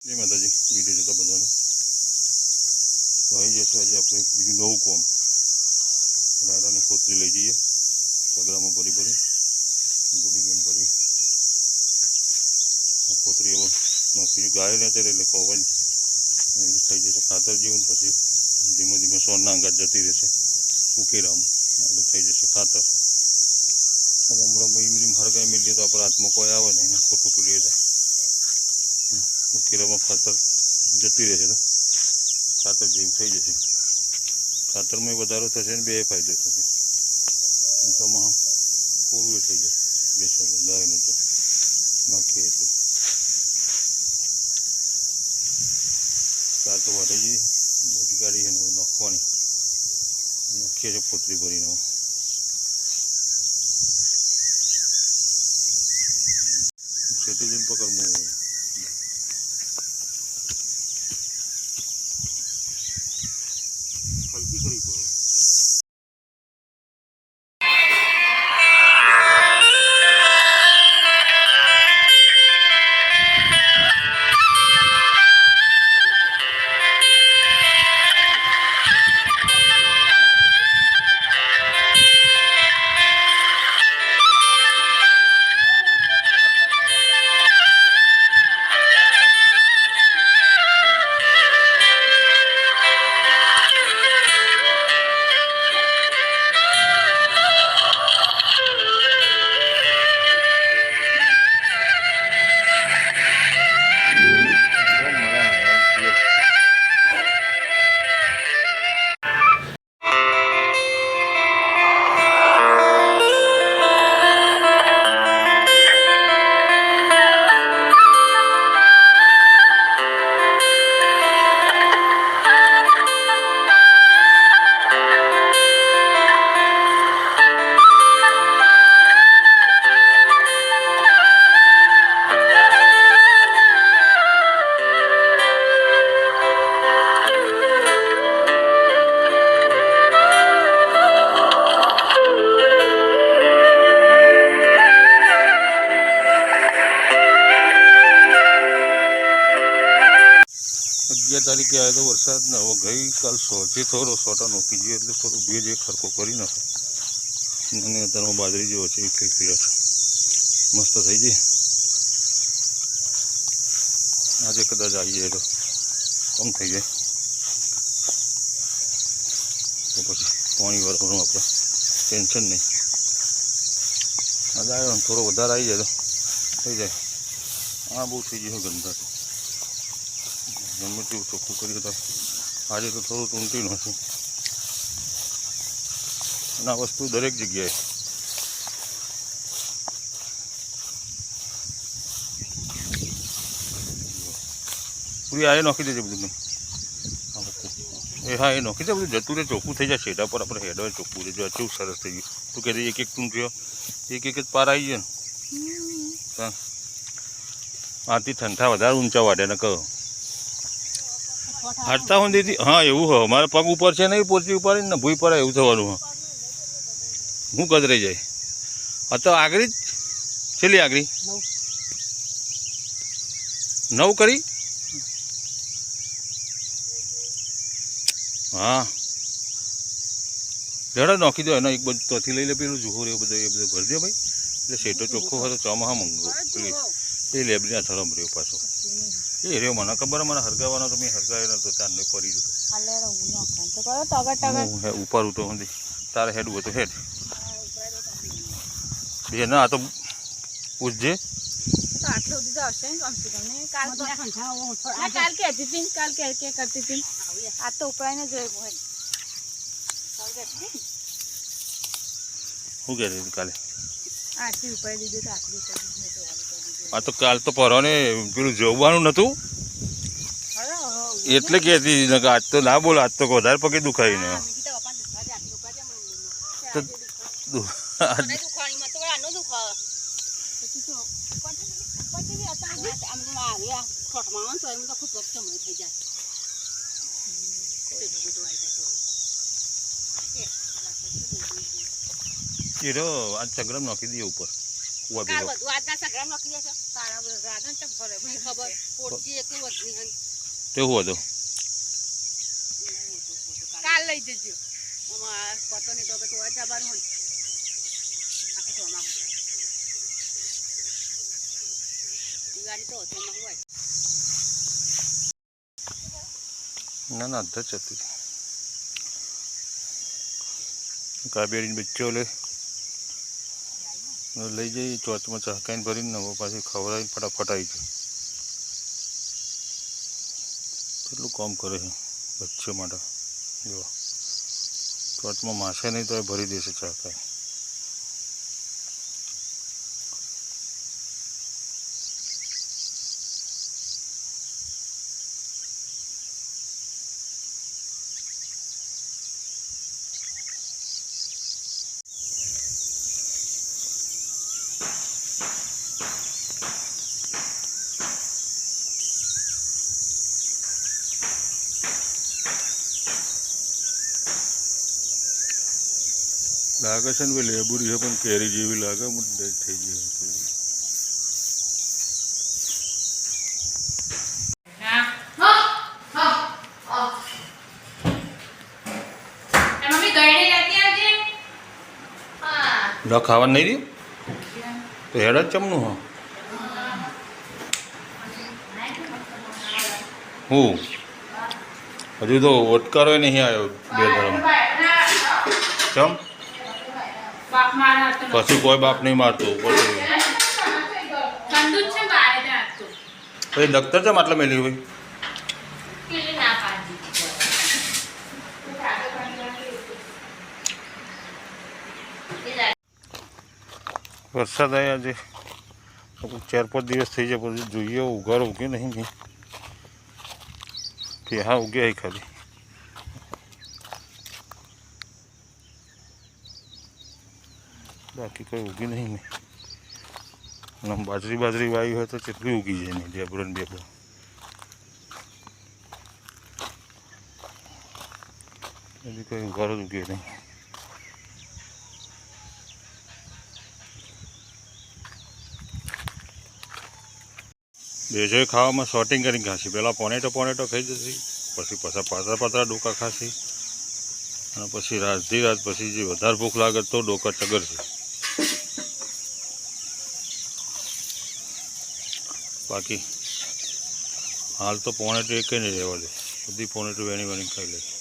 જય માતાજી, વિડીયો જોતા બધાને તો આવી જશે આજે આપણે એક બીજું નવું કોમ રાયડાની કોથળી લઈ જઈએ સગડામાં ભરી ગુડી ગેમ ભરી કોથળી હવે નાખીશું ગાય ને ત્યારે એટલે કોવન એવું થઈ જશે ખાતર જેવું પછી ધીમે ધીમે સોનના અંગાત જતી રહેશે ઉકેરામાં એટલે થઈ જશે ખાતર હવે હમણાં ઈમરીમ હરગાઈ મિલીએ તો આપણે હાથમાં કોઈ આવે નહીં ખોટું પીલી જાય ઉકેરામાં ખાતર જતી રહેશે તો ખાતર જેવું થઈ જશે ખાતરમાં વધારો થશે ને બે ફાયદો થશે ચોમાં પૂરું થઈ જશે બેસો ગાયને તો નાખીએ એટલે ચાર તો વાઢે જઈએ બધી ગાડી છે ને નાખવાની નાખીએ છીએ પોતરી ભરીને સેટી જઈને પકડવું હલકી કરવી પડે તારીખે આવે તો વરસાદ ને હવે ગઈકાલ સોથી થોડો સોટા નોખી ગયો એટલે થોડું ભેજ એક ખરકો કરી નાખે અને અત્યારમાં બાજરી જેવો છે એક પ્લેટ મસ્ત થઈ જાય આજે કદાચ આવી જાય તો કમ થઈ જાય તો પછી પાણી વાળવાનું આપણે ટેન્શન નહીં આજે આવ્યો થોડો વધારે આવી જાય તો થઈ જાય આ બહુ થઈ ગયું ગંદા તો ગમે તેવું ચોખ્ખું કરીએ તો આજે તો થોડું ટૂંટી નથી અને આ વસ્તુ દરેક જગ્યાએ પૂરી આ નાખી દેજે બધું નહીં એ હા એ નાખી દે બધું જતું રહે ચોખ્ખું થઈ જાય શેડા પર આપણે હેડવે ચોખ્ખું રહે જો કેવું સરસ થઈ ગયું તું કહેતી એક એક ટૂંટ્યો એક જ પાર આવી જાય ને આથી ઠંડા વધારે ઊંચા વાડે ને કહો હાટતા સુધી હા એવું હોય મારા પગ ઉપર છે નહીં પોચી ઉપાડીને ને ભૂઈ પર એવું થવાનું હા હું ગદરાઈ જાય આ તો આગળ જ છેલ્લી આગળ 9 કરી હા જરા નાખી દો એનો એક બધું તોથી લઈ લે પેલું જુહો એ બધું ભરી દો ભાઈ એટલે શેટો ચોખ્ખો હોય તો ચોમાહા મંગો પેલી એ લેબરી ના થરમ રહ્યો પાછો એ રહ્યો મને ખબર મને હરગાવાનો તો મેં હરગાવ્યો નતો ત્યાં નહીં પડી જતો ઉપર ઉઠો સુધી તારે હેડ હોય તો હેડ બે ના આ તો પૂછજે શું કહેતી હતી કાલે આ તો કાલ તો પરવા ને પેલું જોવાનું નતું એટલે કહેતી આજ તો ના બોલો આજ તો વધારે પગે દુખાય ને આ ચગરમ નાખી દઈએ ઉપર કુવા કાલ બેહો બધું આજના સગરામ લખી દેશો તારા રાધન ચક ભરે મને ખબર પોટજી એકલું વધની હન કેવું હતું કાલ લઈ જજો અમાર પતો નહીં તો હવે તો જવાનું હોય આખી તો અમાર ગાડી તો ઓછોમાં હોય ના ના અધર જતી કાબેરીને બચ્ચો લઈ જઈએ ચોચમાં ચહકાઈને ભરીને હવે પાછી ખવડાવીને ફટાફટ આવી જાય કેટલું કામ કરે છે બચ્ચો માટે જો ચોચમાં માસે નહીં તો એ ભરી દેશે ચહકાઈ લાગે છે ને ભાઈ લેબુરી છે પણ કેરી જેવી લાગે મોટી થઈ ગઈ કેરી ખાવાનું નહીં રહ્યું તો હેડ જ ચમનું હા હું હજુ તો ઓટકારો નહીં આવ્યો બે ધર્મ ચમ પછી કોઈ બાપ નહીં મારતું પછી દખ્તર છે માટલા મેલી ભાઈ વરસાદ આવ્યા આજે 4-5 દિવસ થઈ જાય પછી જોઈએ ઉઘાર ઉગ્યો નહીં કે હા ઉગ્યા ખાલી બાકી કોઈ ઉગી નહીં ને બાજરી વાવી હોય તો કેટલી ઉગી જાય નહીં ઢેબરો ને બેબરો હજી કોઈ ઉઘાર જ ઉગ્યો નહીં બેજો ખાવામાં શોર્ટિંગ કરીને ખાશી પહેલાં પોનેટો ખાઈ જશે પછી પાતળા ડોકા ખાશી અને પછી રાતથી રાત પછી જે વધારે ભૂખ લાગે તો ડોકા ચગરશે બાકી હાલ તો પોનેટો એક નહીં રહેવા દે બધી પોનેટો વેણી ખાઈ લે